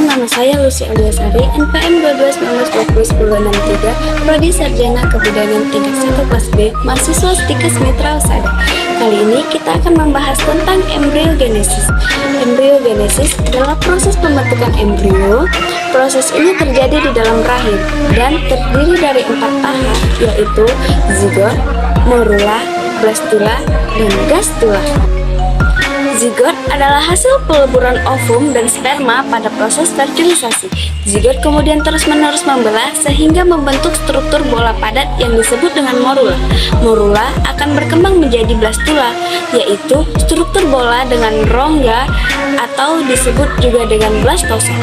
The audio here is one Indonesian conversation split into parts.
Perkenalkan, nama saya Lucy Aliasari, NPM 22192063, Prodi Sarjana Kebudayaan tingkat 1 kelas B, mahasiswa Stikes Mitra Usada. Kali ini kita akan membahas tentang embryogenesis. Embryogenesis adalah proses pembentukan embrio. Proses ini terjadi di dalam rahim dan terdiri dari 4 tahap, yaitu zigot, morula, blastula, dan gastula. Zigot adalah hasil peleburan ovum dan sperma pada proses fertilisasi. Zigot kemudian terus-menerus membelah sehingga membentuk struktur bola padat yang disebut dengan morula. Morula akan berkembang menjadi blastula, yaitu struktur bola dengan rongga atau disebut juga dengan blastosa.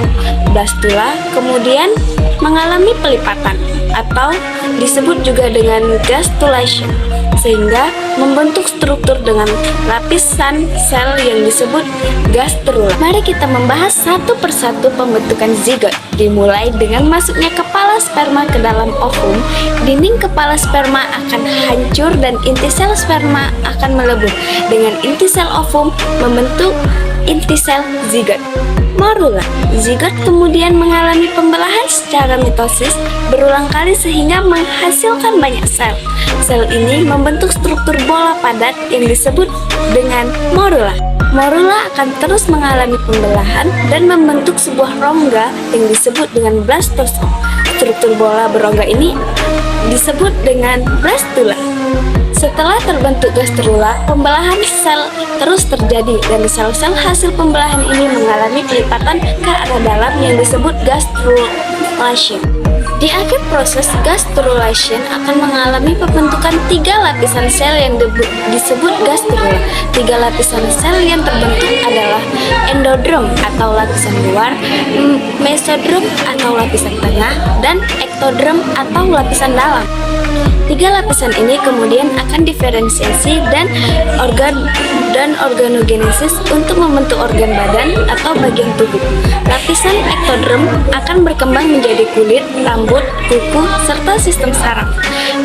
Blastula kemudian mengalami pelipatan atau disebut juga dengan gastrulation, sehingga membentuk struktur dengan lapisan sel yang disebut gastrula. Mari kita membahas satu persatu pembentukan zigot. Dimulai dengan masuknya kepala sperma ke dalam ovum, dinding kepala sperma akan hancur dan inti sel sperma akan melebur. Dengan inti sel ovum membentuk inti sel zigot. Morula. Zigot kemudian mengalami pembelahan secara mitosis berulang kali sehingga menghasilkan banyak sel. Sel ini membentuk struktur bola padat yang disebut dengan morula. Morula akan terus mengalami pembelahan dan membentuk sebuah rongga yang disebut dengan blastosa. Struktur bola berongga ini disebut dengan blastula. Setelah terbentuk gastrula, pembelahan sel terus terjadi dan sel-sel hasil pembelahan ini mengalami pelipatan ke arah dalam yang disebut gastrulation. Di akhir proses gastrulation akan mengalami pembentukan 3 lapisan sel yang disebut gastrula. 3 lapisan sel yang terbentuk adalah endodrom atau lapisan luar, mesodrom atau lapisan tengah, dan ektodrom atau lapisan dalam. 3 lapisan ini kemudian akan diferensiasi dan organogenesis untuk membentuk organ badan atau bagian tubuh. Lapisan ektodrom akan berkembang menjadi kulit, rambut, kuku, serta sistem saraf.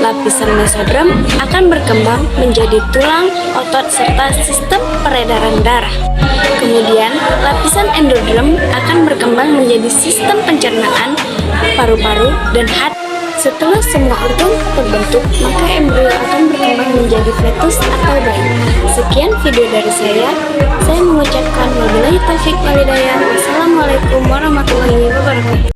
Lapisan mesodrom akan berkembang menjadi tulang, otot, serta sistem peredaran darah. Kemudian, lapisan endodrom akan berkembang menjadi sistem pencernaan, paru-paru, dan hati. Setelah semua organ terbentuk, maka embrio akan berkembang menjadi fetus atau bayi. Sekian video dari saya mengucapkan wabillahi taufiq wal hidayah. Wassalamualaikum warahmatullahi wabarakatuh.